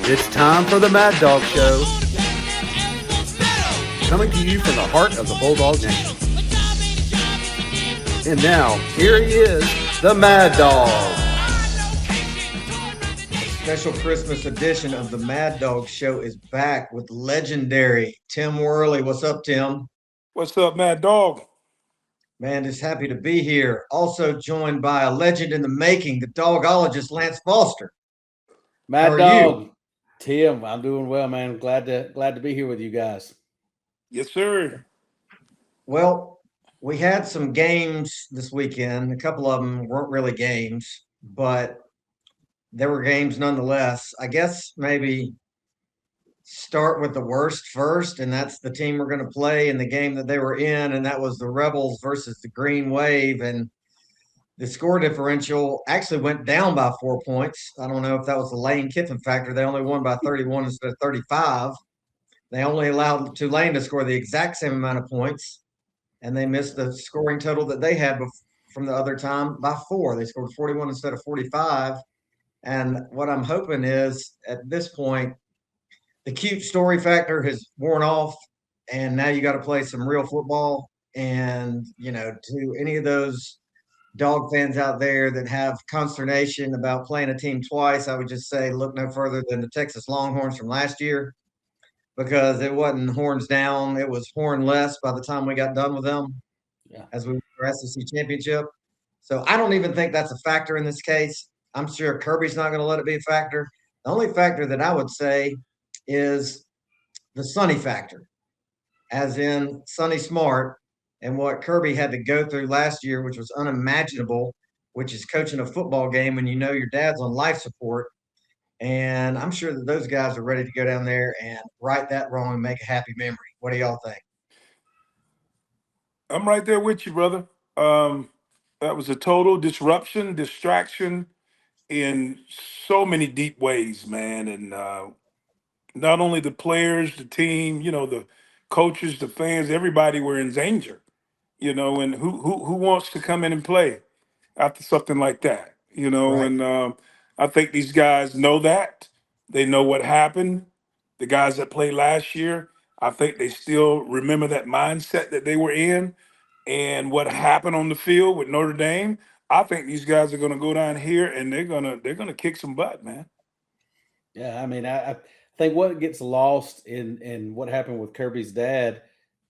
It's time for the MadDawg Show, coming to you from the heart of the Bulldog Nation. And now, here he is, the MadDawg. Special Christmas edition of the MadDawg Show is back with legendary Tim Worley. What's up, Tim? What's up, MadDawg? Man, just happy to be here. Also joined by a legend in the making, the dogologist Lance Foster. How are you? MadDawg, Tim, I'm doing well, man. Glad to be here with you guys. Yes, sir. Well, we had some games this weekend. A couple of them weren't really games, but there were games nonetheless. I guess maybe start with the worst first, and that's the team we're going to play in the game that they were in, and that was the Rebels versus the Green Wave. And the score differential actually went down by 4 points. I don't know if that was the Lane Kiffin factor. They only won by 31 instead of 35. They only allowed Tulane to score the exact same amount of points, and they missed the scoring total that they had from the other time by 4. They scored 41 instead of 45. And what I'm hoping is at this point, the cute story factor has worn off, and now you got to play some real football. And, to any of those dog fans out there that have consternation about playing a team twice, I would just say look no further than the Texas Longhorns from last year, because it wasn't horns down, it was hornless by the time we got done with them. Yeah. As we won our SEC championship. So I don't even think that's a factor in this case. I'm sure Kirby's not going to let it be a factor. The only factor that I would say is the Sonny factor, as in Sonny Smart and what Kirby had to go through last year, which was unimaginable, which is coaching a football game when you know your dad's on life support. And I'm sure that those guys are ready to go down there and right that wrong and make a happy memory. What do y'all think? I'm right there with you, brother. That was a total disruption, distraction in so many deep ways, man. And not only the players, the team, the coaches, the fans, everybody were in danger. And who wants to come in and play after something like that? Right. And I think these guys know that. They know what happened. The guys that played last year, I think they still remember that mindset that they were in and what happened on the field with Notre Dame. I think these guys are going to go down here and they're gonna kick some butt, man. Yeah, I mean, I think what gets lost in what happened with Kirby's dad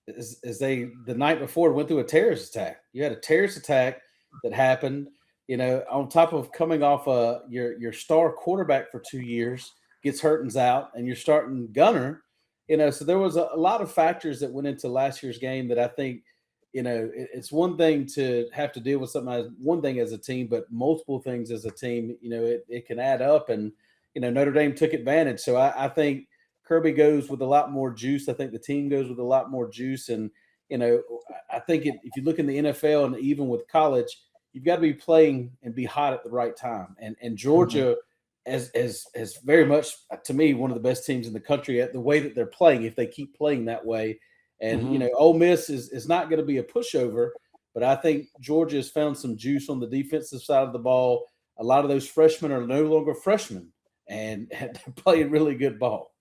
is they the night before went through a terrorist attack. You had a terrorist attack that happened, on top of coming off your star quarterback for 2 years gets hurt and's out, and you're starting gunner. So there was a lot of factors that went into last year's game that I think, it's one thing to have to deal with something, one thing as a team, but multiple things as a team, it can add up. And, Notre Dame took advantage. So I think Kirby goes with a lot more juice. I think the team goes with a lot more juice. And, I think if you look in the NFL and even with college, you've got to be playing and be hot at the right time. And Georgia as very much, to me, one of the best teams in the country at the way that they're playing, if they keep playing that way. And, Ole Miss is not going to be a pushover, but I think Georgia has found some juice on the defensive side of the ball. A lot of those freshmen are no longer freshmen, and they're playing really good ball.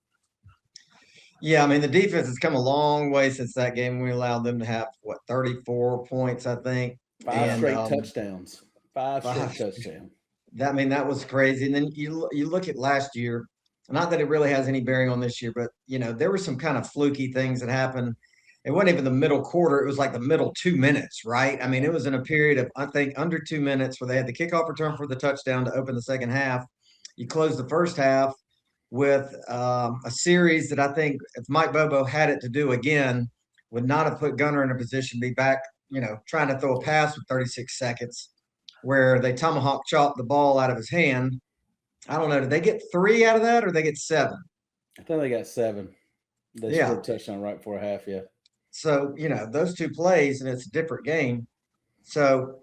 Yeah, I mean, the defense has come a long way since that game. We allowed them to have, 34 points, I think. Five straight touchdowns. Five straight touchdowns. That was crazy. And then you look at last year, not that it really has any bearing on this year, but, there were some kind of fluky things that happened. It wasn't even the middle quarter. It was like the middle 2 minutes, right? I mean, it was in a period of, I think, under 2 minutes where they had the kickoff return for the touchdown to open the second half. You close the first half with a series that I think if Mike Bobo had it to do again, would not have put Gunner in a position to be back, trying to throw a pass with 36 seconds where they tomahawk chopped the ball out of his hand. I don't know. Did they get 3 out of that or they get 7? I think they got 7. They scored a touchdown right before half, yeah. So, those 2 plays, and it's a different game. So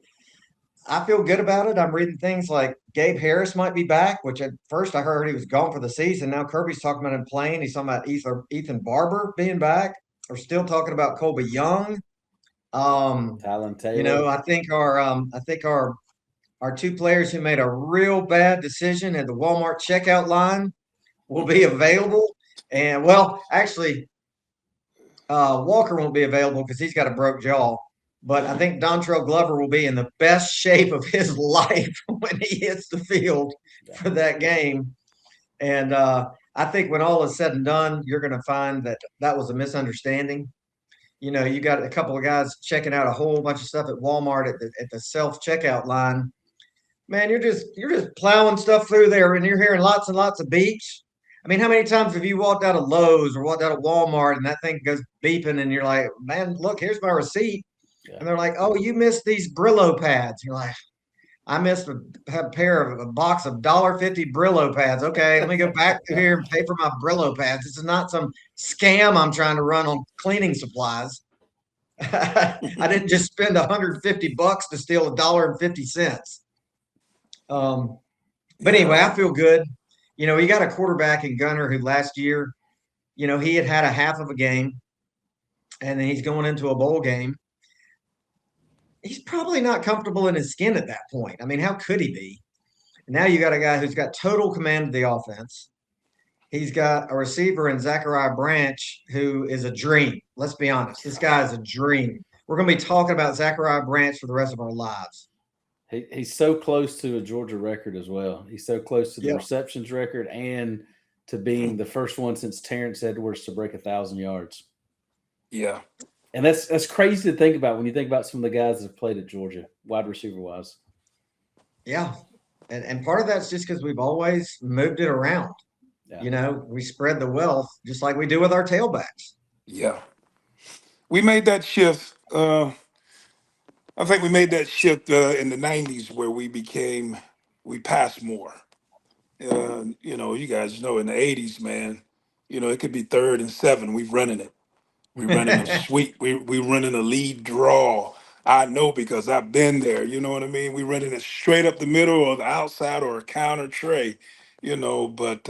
I feel good about it. I'm reading things like Gabe Harris might be back, which at first I heard he was gone for the season. Now Kirby's talking about him playing. He's talking about Ethan Barber being back. We're still talking about Colby Young. Tylen Taylor. I think our 2 players who made a real bad decision at the Walmart checkout line will be available. And well, actually, Walker won't be available because he's got a broke jaw. But I think Dontrell Glover will be in the best shape of his life when he hits the field for that game. And I think when all is said and done, you're going to find that that was a misunderstanding. You know, you got a couple of guys checking out a whole bunch of stuff at Walmart at the self checkout line. Man, you're just plowing stuff through there, and you're hearing lots and lots of beeps. I mean, how many times have you walked out of Lowe's or walked out of Walmart and that thing goes beeping, and you're like, "Man, look, here's my receipt," and they're like, "Oh, you missed these Brillo pads." You're like, "I missed a box of $1.50 Brillo pads." Okay, let me go back to here and pay for my Brillo pads. This is not some scam I'm trying to run on cleaning supplies. I didn't just spend $150 to steal $1.50. But anyway, I feel good. You know, you got a quarterback in Gunner who last year, you know, he had a half of a game, and then he's going into a bowl game. He's probably not comfortable in his skin at that point. I mean, how could he be? Now you got a guy who's got total command of the offense. He's got a receiver in Zachariah Branch who is a dream. Let's be honest. This guy is a dream. We're going to be talking about Zachariah Branch for the rest of our lives. He's so close to a Georgia record as well. He's so close to the receptions record and to being the first one since Terrence Edwards to break 1,000 yards. Yeah. And that's crazy to think about when you think about some of the guys that have played at Georgia, wide receiver wise. Yeah. And part of that's just because we've always moved it around. Yeah. You know, we spread the wealth just like we do with our tailbacks. Yeah. We made that shift. I think we made that shift in the 90s where we passed more. You know, you guys know in the 80s, man, you know, it could be 3rd and 7. We're running it. We're running a sweep. We running a lead draw. I know because I've been there. You know what I mean? We running it straight up the middle or the outside or a counter tray, you know, but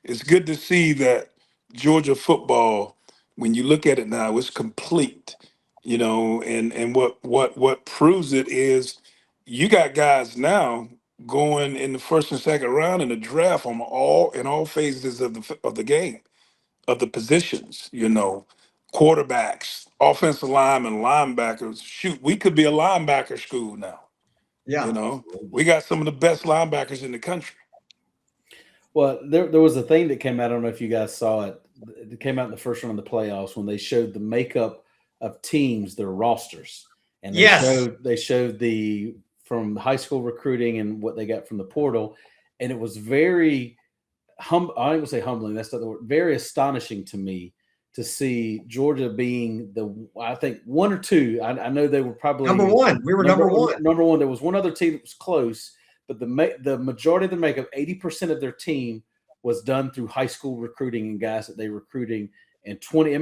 it's good to see that Georgia football, when you look at it now, it's complete, you know, and what proves it is you got guys now going in the first and second round in the draft on all phases of the game, of the positions, you know, quarterbacks, offensive linemen, linebackers. Shoot, we could be a linebacker school now. Yeah. You know, we got some of the best linebackers in the country. Well, there was a thing that came out. I don't know if you guys saw it. It came out in the first round of the playoffs when they showed the makeup of teams, their rosters, and they showed the from high school recruiting and what they got from the portal, and it was very I ain't gonna say humbling. That's not the word. Very astonishing to me to see Georgia being I think one or two. I know they were probably number one. We were number one. Number one. There was one other team that was close, but the majority of the makeup, 80% of their team was done through high school recruiting and guys that they recruiting. And 20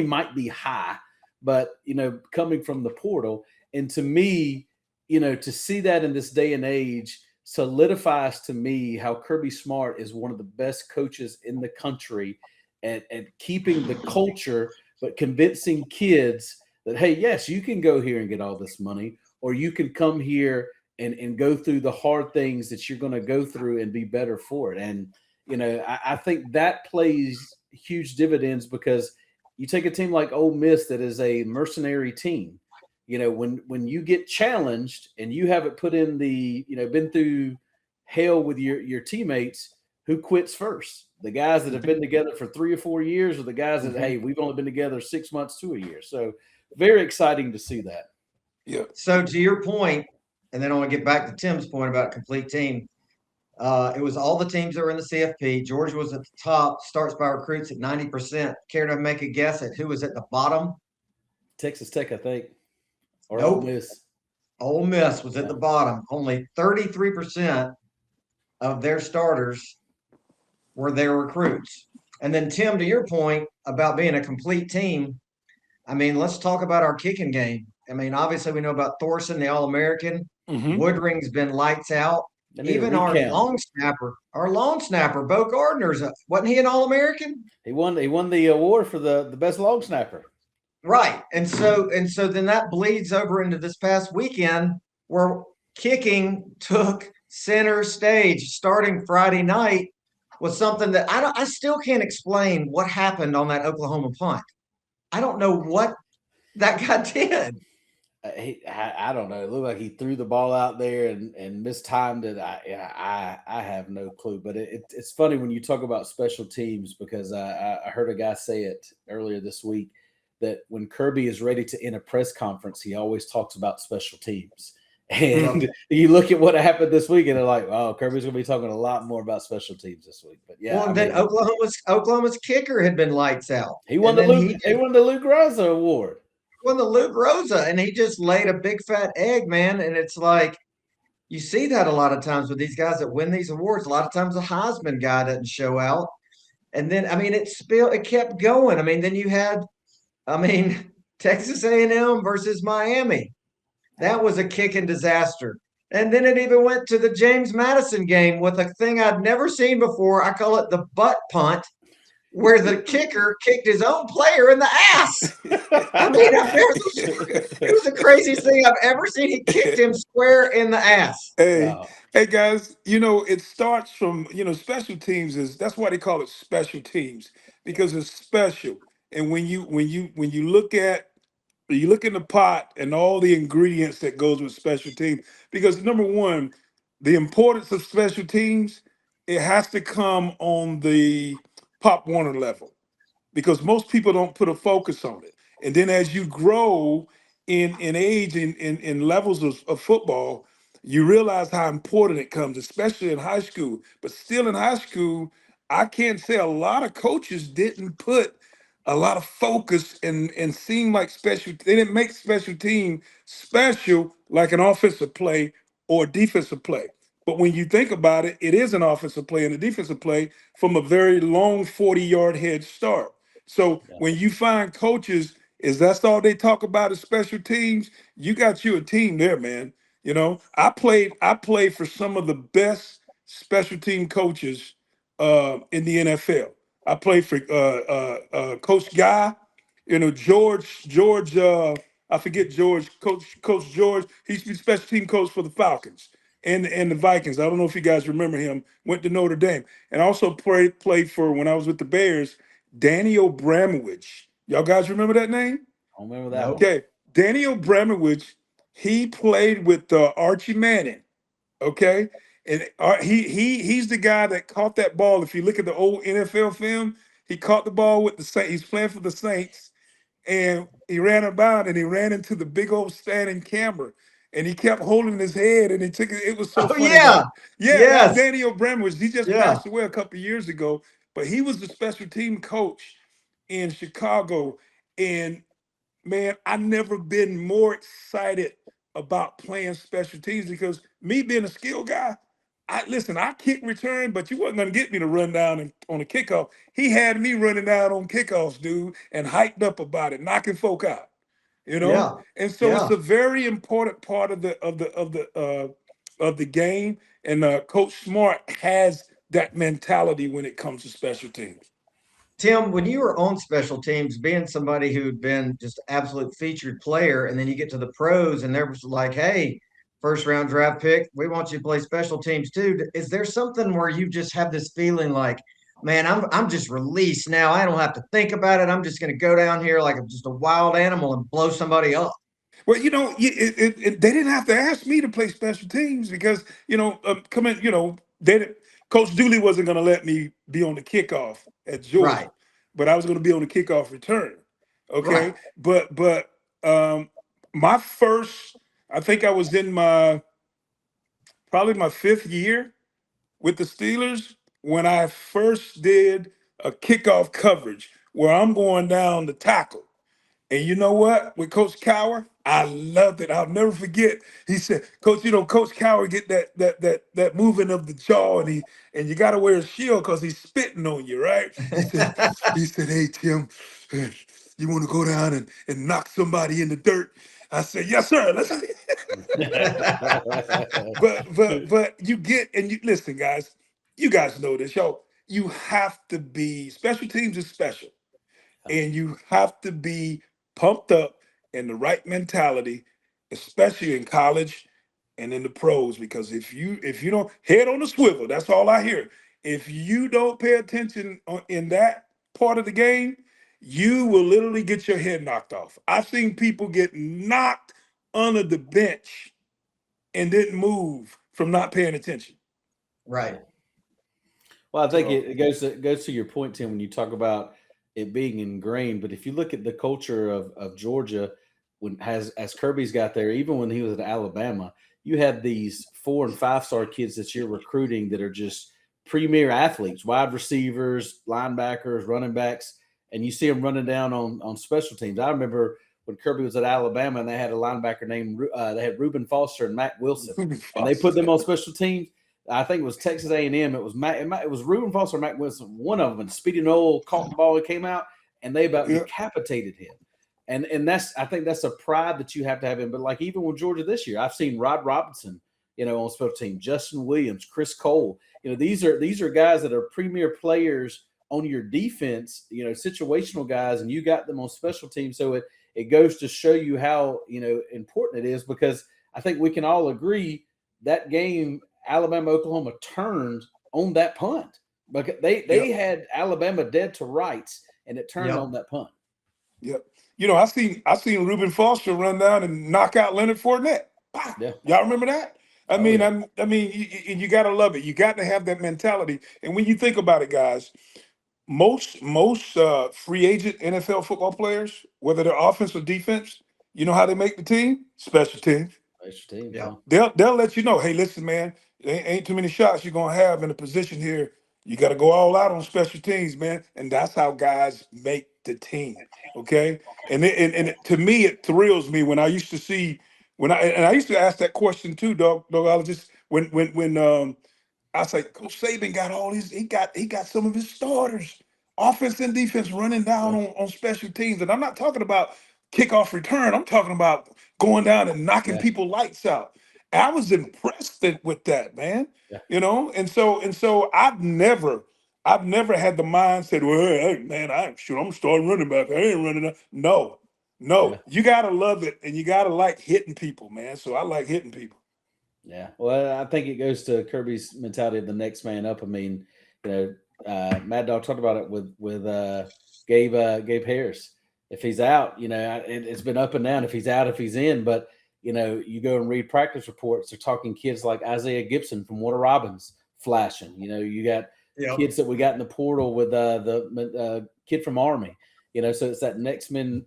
might be high, but you know, coming from the portal. And to me, you know, to see that in this day and age solidifies to me how Kirby Smart is one of the best coaches in the country at keeping the culture, but convincing kids that, hey, yes, you can go here and get all this money, or you can come here and go through the hard things that you're going to go through and be better for it. And, you know, I think that plays huge dividends because you take a team like Ole Miss that is a mercenary team. You know, when you get challenged and you haven't put in been through hell with your teammates, who quits first? The guys that have been together for 3 or 4 years, or the guys that, hey, we've only been together 6 months to a year. So very exciting to see that. Yeah. So to your point, and then I want to get back to Tim's point about complete team. It was all the teams that were in the CFP. Georgia was at the top, starts by recruits at 90%. Care to make a guess at who was at the bottom? Texas Tech, I think. Or Nope. Ole Miss. Ole Miss was at the bottom. Only 33% of their starters were their recruits. And then, Tim, to your point about being a complete team, I mean, let's talk about our kicking game. I mean, obviously we know about Thorson, the All-American. Woodring's been lights out. Even our long snapper, Bo Gardner's wasn't he an All-American? He won the award for the best long snapper. Right. And so then that bleeds over into this past weekend where kicking took center stage starting Friday night. was something that I still can't explain what happened on that Oklahoma punt. I don't know what that guy did. I don't know. It looked like he threw the ball out there and mistimed it. I have no clue. But it's funny when you talk about special teams because I heard a guy say it earlier this week that when Kirby is ready to end a press conference, he always talks about special teams. And you look at what happened this week, and they're like, "Oh, Kirby's going to be talking a lot more about special teams this week." But yeah, Well, and then Oklahoma's kicker had been lights out. he won and then he won the Luke Rosa Award. won the Luke Rosa, and he just laid a big fat egg, man. And it's like you see that a lot of times with these guys that win these awards. A lot of times the Heisman guy doesn't show out, and then I mean it kept going. I mean, then you had, I mean, Texas A&M versus Miami. That was a kicking disaster. And then it even went to the James Madison game with a thing I'd never seen before. I call it the butt punt, where the kicker kicked his own player in the ass. I mean, it was the craziest thing I've ever seen. He kicked him square in the ass. Hey, Wow. hey guys, it starts from, special teams that's why they call it special teams because it's special. And when you look in the pot and all the ingredients that goes with special teams, because number one, the importance of special teams, it has to come on the Pop Warner level because most people don't put a focus on it. And then as you grow in age in levels of football, you realize how important it comes, especially in high school. But still in high school, I can't say a lot of coaches didn't put a lot of focus and seem like they didn't make special team special like an offensive play or defensive play. But when you think about it, it is an offensive play and a defensive play from a very long 40-yard head start. So Yeah. when you find coaches, is that's all they talk about is special teams, you got you a team there, man. I played for some of the best special team coaches in the NFL. I played for Coach Guy, George. I forget George, Coach George. He used to be special team coach for the Falcons and the Vikings. I don't know if you guys remember him. Went to Notre Dame and also played for when I was with the Bears. Danny Abramowitz. Y'all guys remember that name? I don't remember that Nope. one. Okay, Danny Abramowitz. He played with Archie Manning. Okay, and he's the guy that caught that ball. If you look at the old NFL film, he caught the ball with the Saints. He's playing for the Saints, and he ran about and he ran into the big old standing camera, and he kept holding his head and he took it. It was so Oh funny. That yeah. yeah, that's Yes. Danny Abramowitz. He just Yeah. passed away a couple of years ago, but he was the special team coach in Chicago, and man, I never been more excited about playing special teams because me being a skill guy, I kick return, but you wasn't gonna get me to run down on a kickoff. He had me running down on kickoffs, dude, and hyped up about it, knocking folk out, you know. Yeah. And so it's Yeah. a very important part of the game. And Coach Smart has that mentality when it comes to special teams. Tim, when you were on special teams, being somebody who'd been just absolute featured player, and then you get to the pros and they're like, hey, first round draft pick, we want you to play special teams too. Is there something where you just have this feeling like, man, I'm just released now. I don't have to think about it. I'm just going to go down here like I'm just a wild animal and blow somebody up. Well, they didn't have to ask me to play special teams because coming, they didn't, Coach Dooley wasn't going to let me be on the kickoff at Georgia, Right. but I was going to be on the kickoff return. Right. Okay, but my first, I think I was in my probably my fifth year with the Steelers when I first did a kickoff coverage where I'm going down to tackle. And you know what? With Coach Cower, I loved it. I'll never forget. He said, Coach, Coach Cower get that moving of the jaw, and you gotta wear a shield because he's spitting on you, right? He said, hey Tim, you want to go down and knock somebody in the dirt? I said, yes, sir. But you get and you listen, guys, you guys know this, yo. You have to be special teams is special and you have to be pumped up in the right mentality, especially in college and in the pros. Because if you don't head on the swivel, that's all I hear. If you don't pay attention in that part of the game, you will literally get your head knocked off. I've seen people get knocked under the bench and didn't move from not paying attention. Right. Well, I think So, it goes to your point, Tim, when you talk about it being ingrained. But if you look at the culture of Georgia, as Kirby's got there, even when he was at Alabama, you had these 4 and 5 star kids that you're recruiting that are just premier athletes, wide receivers, linebackers, running backs, and you see them running down on special teams. I remember when Kirby was at Alabama and they had a linebacker named they had Reuben Foster and Mac Wilson, and they put them on special teams. I think it was Texas A&M. It was it was Reuben Foster and Mac Wilson, one of them, and Speedy Noel caught the ball and came out, and they about decapitated him. And that's, I think that's a pride that you have to have in. But like even with Georgia this year, I've seen Rod Robinson, on special team, Justin Williams, Chris Cole. These are guys that are premier players on your defense, situational guys, and you got them on special teams. So it goes to show you how, important it is, because I think we can all agree that game, Alabama, Oklahoma, turned on that punt. Because they had Alabama dead to rights, and it turned on that punt. Yep. I seen Reuben Foster run down and knock out Leonard Fournette. Yeah. Y'all remember that? I mean, you got to love it. You got to have that mentality. And when you think about it, guys, most free agent NFL football players, whether they're offense or defense, you know how they make the team? Special teams. Special teams. Yeah. They'll let you know, hey, listen, man, ain't too many shots you're gonna have in a position here. You got to go all out on special teams, man, and that's how guys make the team. Okay, and to me, it thrills me when I used to see I used to ask that question too, Dawgologist, when I was like, Coach Saban got all these, he got some of his starters, offense and defense, running down on special teams, and I'm not talking about kickoff return. I'm talking about going down and knocking people lights out. I was impressed with that, man. And so I've never had the mindset, well, hey, man, I'm starting running back. I ain't running up. No. You gotta love it, and you gotta like hitting people, man. So I like hitting people. Yeah. Well, I think it goes to Kirby's mentality of the next man up. I mean, MadDawg talked about it with Gabe Harris. If he's out, it's been up and down. If he's out, if he's in, but you go and read practice reports. They're talking kids like Isaiah Gibson from Warner Robins flashing. You got kids that we got in the portal with the kid from Army. So it's that next man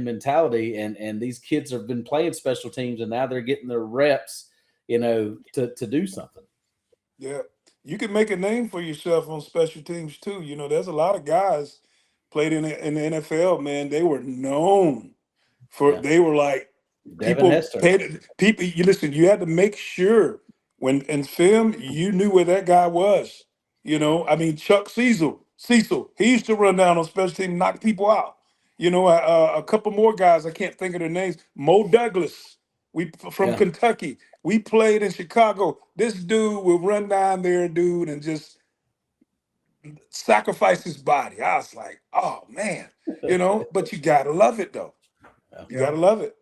mentality, and these kids have been playing special teams, and now they're getting their reps, to do something. Yeah, you can make a name for yourself on special teams too. There's a lot of guys played in the NFL, man. They were known for they were like people. You listen. You had to make sure when in film you knew where that guy was. Chuck Cecil, he used to run down on special team, knock people out. A couple more guys, I can't think of their names. Mo Douglas, from Kentucky. We played in Chicago. This dude will run down there, dude, and just sacrifice his body. I was like, oh man, but you gotta love it though. You gotta love it.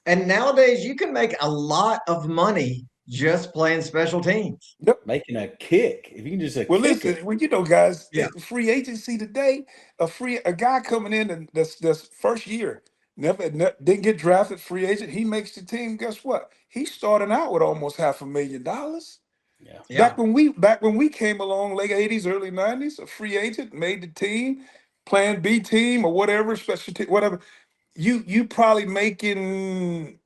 And nowadays you can make a lot of money just playing special teams. Yep. Making a kick. If you can just listen, guys, free agency today, a guy coming in and that's first year, never didn't get drafted, free agent, he makes the team. Guess what? He's starting out with almost $500,000. Back when we came along, late 80s, early 90s, a free agent made the team, plan B team or whatever, special team, whatever. You probably making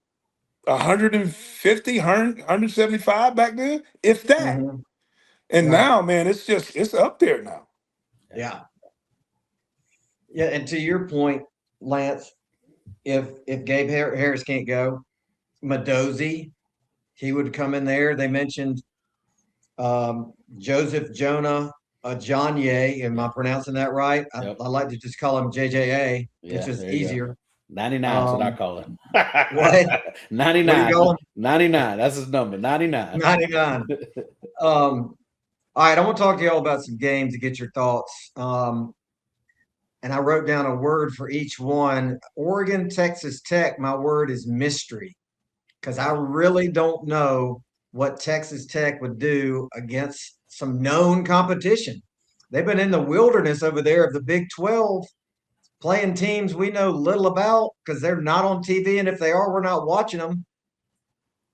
150, 175 back then, if that. Mm-hmm. And now, man, it's up there now. Yeah. And to your point, Lance, if Gabe Harris can't go, Madozie, he would come in there. They mentioned Joseph Jonah Ajonye. Am I pronouncing that right? I like to just call him JJA, which is easier. 99 is what I call him. What? 99. 99. That's his number. 99. 99. All right, I want to talk to y'all about some games to get your thoughts. And I wrote down a word for each one. Oregon, Texas Tech, my word is mystery, because I really don't know what Texas Tech would do against some known competition. They've been in the wilderness over there of the Big 12 playing teams we know little about because they're not on TV. And if they are, we're not watching them.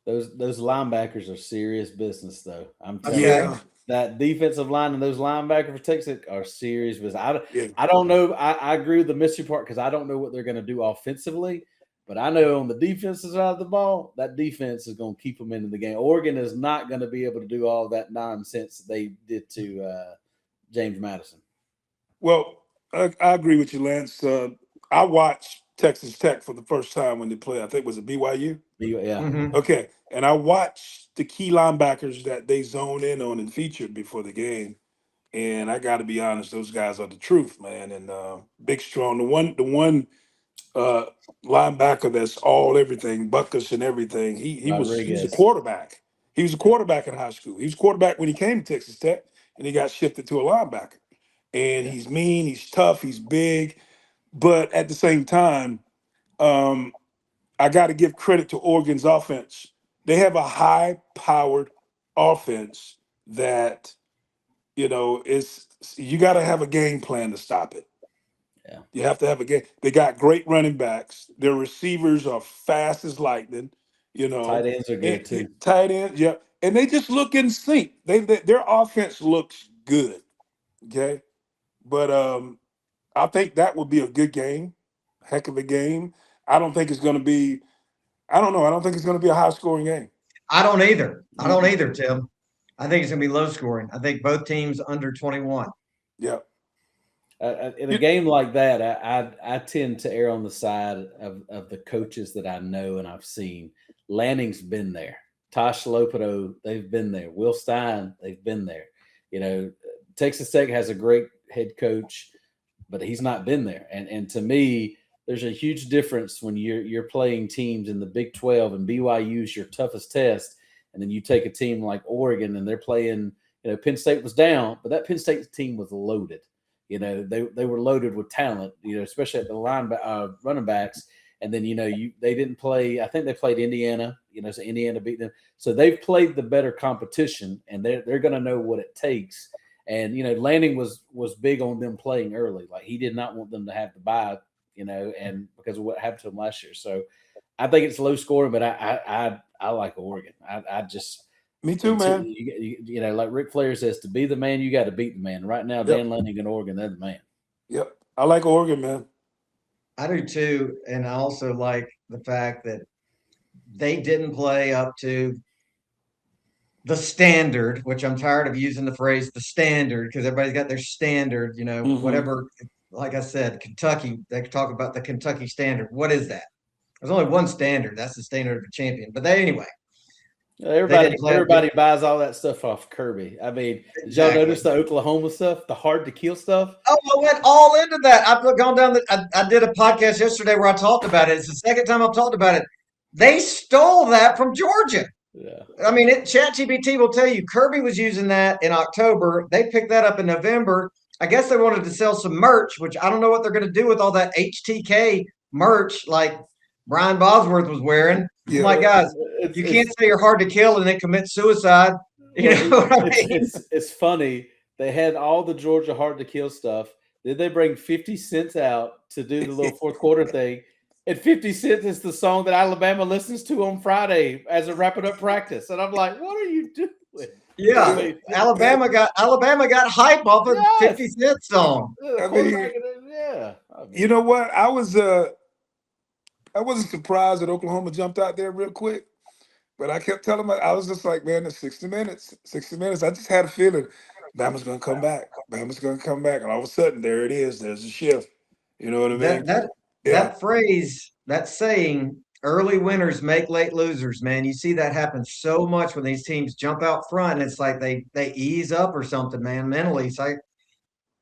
Those linebackers are serious business, though. I'm telling Okay. you, that defensive line and those linebackers for Texas are serious business. Yeah. I don't know. I agree with the mystery part because I don't know what they're going to do offensively, but I know on the defensive side of the ball, that defense is going to keep them into the game. Oregon is not going to be able to do all that nonsense they did to James Madison. Well, I agree with you, Lance. I watched Texas Tech for the first time when they played. I think it was a BYU. Yeah. Mhm. Okay, and I watched the key linebackers that they zoned in on and featured before the game. And I got to be honest, those guys are the truth, man. And Big Strong, the one linebacker that's all everything, buckets and everything. He was a Rodriguez. quarterback. He was a quarterback in high school. He was a quarterback when he came to Texas Tech, and he got shifted to a linebacker. And he's mean, he's tough, he's big, but at the same time, I got to give credit to Oregon's offense. They have a high-powered offense that is you got to have a game plan to stop it. Yeah. You have to have a game. They got great running backs. Their receivers are fast as lightning. Tight ends are good too. Tight ends, yeah, and they just look in sync. Their offense looks good. Okay, but I think that would be a good game, heck of a game. I don't think it's going to be. I don't know. I don't think it's going to be a high scoring game. I don't either. I don't either, Tim. I think it's going to be low scoring. I think both teams under 21. Yeah. In a game like that, I tend to err on the side of the coaches that I know and I've seen. Lanning's been there. Tosh Lopato, they've been there. Will Stein, they've been there. Texas Tech has a great head coach, but he's not been there. And to me, there's a huge difference when you're playing teams in the Big 12 and BYU's your toughest test, and then you take a team like Oregon and they're playing. Penn State was down, but that Penn State team was loaded. They were loaded with talent. Especially at the running backs. And then they didn't play. I think they played Indiana. So Indiana beat them. So they've played the better competition, and they're going to know what it takes. And Lanning was big on them playing early. Like he did not want them to have to bye. And because of what happened to them last year. So I think it's low scoring, but I like Oregon. I just me too, man. Like Ric Flair says, to be the man, you got to beat the man. Right now, Dan Lanning and Oregon, they're the man. Yep, I like Oregon, man. I do too, and I also like the fact that they didn't play up to the standard, which I'm tired of using the phrase "the standard" because everybody's got their standard. Whatever. Like I said, Kentucky, they talk about the Kentucky standard. What is that? There's only one standard. That's the standard of a champion. But anyway, everybody buys all that stuff off Kirby. I mean, did y'all notice the Oklahoma stuff, the hard to kill stuff? Oh, I went all into that. I've gone down I did a podcast yesterday where I talked about it. It's the second time I've talked about it. They stole that from Georgia. Yeah. I mean, ChatGPT will tell you Kirby was using that in October. They picked that up in November. I guess they wanted to sell some merch, which I don't know what they're going to do with all that HTK merch like Brian Bosworth was wearing. Yeah. My guys, you can't say you're hard to kill and then commit suicide. You know what I mean? It's funny. They had all the Georgia hard to kill stuff. Then they bring 50 Cent out to do the little fourth quarter thing. And 50 Cent is the song that Alabama listens to on Friday as a wrapping up practice. And I'm like, what are you doing? Yeah, I mean, Alabama got hype off of 50 Cent song. You know what? I wasn't surprised that Oklahoma jumped out there real quick, but I kept telling them, I was just like, man, it's 60 minutes. 60 minutes. I just had a feeling Bama's going to come back. Bama's going to come back, and all of a sudden, there it is. There's a shift. You know what I mean? That phrase, that saying, early winners make late losers, man. You see that happen so much when these teams jump out front, and it's like they ease up or something, man, mentally. It's like,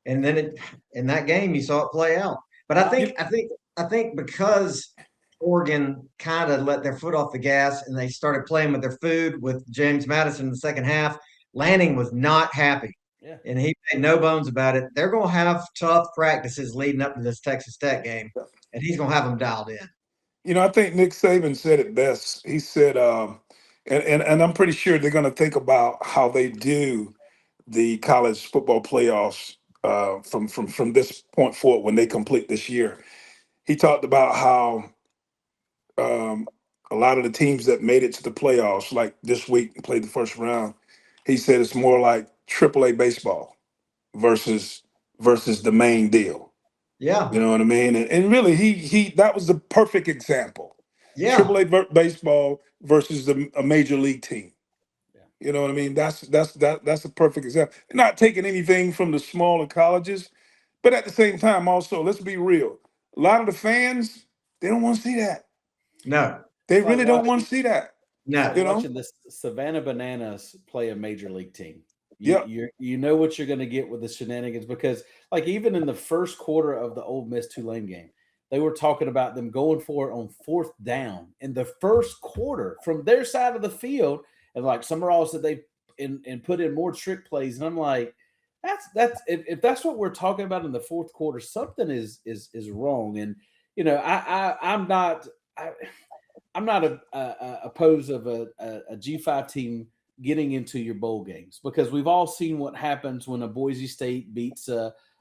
and then in that game you saw it play out. But I think because Oregon kind of let their foot off the gas and they started playing with their food with James Madison in the second half, Lanning was not happy. Yeah. And he made no bones about it. They're going to have tough practices leading up to this Texas Tech game, and he's going to have them dialed in. I think Nick Saban said it best. He said, And I'm pretty sure they're going to think about how they do the college football playoffs from this point forward when they complete this year. He talked about how a lot of the teams that made it to the playoffs, like this week, and played the first round. He said it's more like AAA baseball versus the main deal. Yeah. You know what I mean? And really, he that was the perfect example. Yeah. AAA baseball versus a major league team. Yeah. You know what I mean? That's a perfect example. Not taking anything from the smaller colleges, but at the same time, also, let's be real. A lot of the fans, they don't want to see that. No. They It's like really don't watching- want to see that. No. You know? Watching the Savannah Bananas play a major league team. Yep. You know what you're going to get with the shenanigans, because like even in the first quarter of the Ole Miss Tulane game, they were talking about them going for it on 4th down in the first quarter from their side of the field, and like Summerall said they put in more trick plays, and I'm like, that's if that's what we're talking about in the fourth quarter, something is wrong. And you know, I'm not opposed of a G5 team getting into your bowl games, because we've all seen what happens when a Boise State beats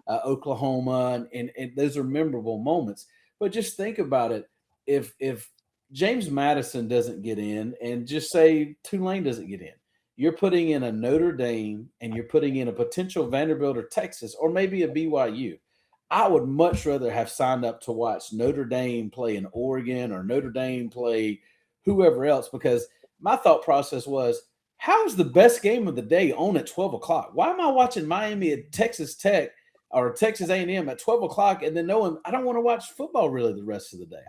Oklahoma, and those are memorable moments. But just think about it. If James Madison doesn't get in, and just say Tulane doesn't get in, you're putting in a Notre Dame and you're putting in a potential Vanderbilt or Texas or maybe a BYU. I would much rather have signed up to watch Notre Dame play in Oregon or Notre Dame play whoever else, because my thought process was, how's the best game of the day on at 12 o'clock? Why am I watching Miami at Texas Tech or Texas A&M at 12 o'clock and then knowing I don't want to watch football really the rest of the day?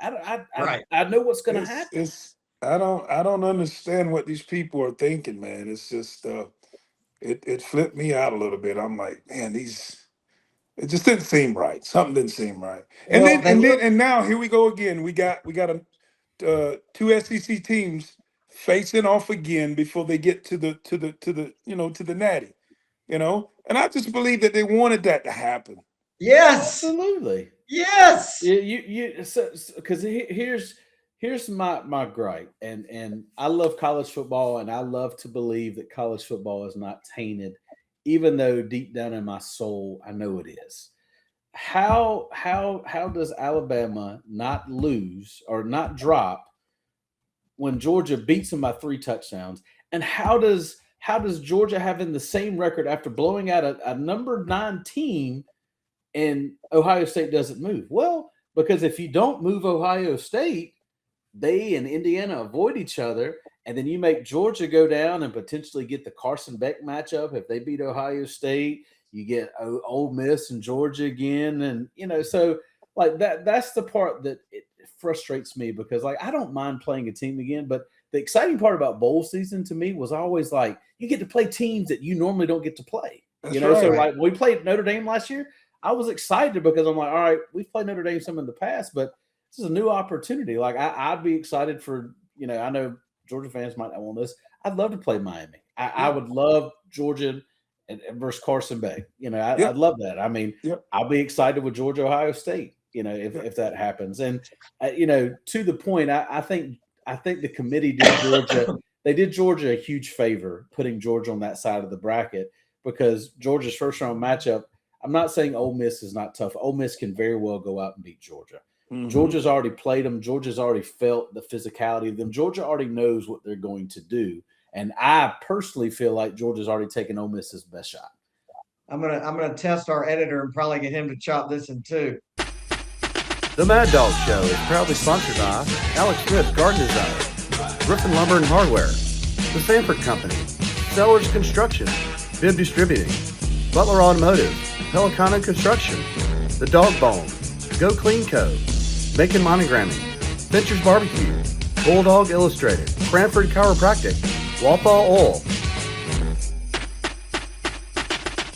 I know what's going to happen. I don't understand what these people are thinking, man. It's just it flipped me out a little bit. I'm like, man, it just didn't seem right. Something didn't seem right. And Well, then now here we go again. We got two SEC teams facing off again before they get to the natty, And I just believe that they wanted that to happen. Yes. Absolutely. Yes. Because here's my gripe, and I love college football, and I love to believe that college football is not tainted, even though deep down in my soul I know it is. How does Alabama not lose or not drop when Georgia beats them by 3 touchdowns? And how does Georgia having the same record after blowing out a number 9 team and Ohio State doesn't move? Well, because if you don't move Ohio State, they and Indiana avoid each other, and then you make Georgia go down and potentially get the Carson Beck matchup. If they beat Ohio State, you get Ole Miss and Georgia again. And, so like that's the part that it frustrates me, because like, I don't mind playing a team again, but the exciting part about bowl season to me was always like, you get to play teams that you normally don't get to play, That's So right. like when we played Notre Dame last year, I was excited because I'm like, all right, we've played Notre Dame some in the past, but this is a new opportunity. Like I'd be excited for, I know Georgia fans might not want this. I'd love to play Miami. I would love Georgia versus Carson Beck. I'd love that. I mean, I'll be excited with Georgia, Ohio State, if that happens. And, to the point, I think the committee did Georgia. They did Georgia a huge favor putting Georgia on that side of the bracket, because Georgia's first round matchup, I'm not saying Ole Miss is not tough. Ole Miss can very well go out and beat Georgia. Mm-hmm. Georgia's already played them. Georgia's already felt the physicality of them. Georgia already knows what they're going to do. And I personally feel like Georgia's already taken Ole Miss's best shot. I'm gonna test our editor and probably get him to chop this in 2. The MadDawg Show is proudly sponsored by Alex Smith Garden Design, Griffin Lumber and Hardware, The Sanford Company, Sellers Construction, Bib Distributing, Butler Automotive, Pelicano Construction, The Dog Bone, Go Clean Co., Bacon Monogramming, Fincher's Barbecue, Bulldog Illustrated, Cranford Chiropractic, Walthall Oil,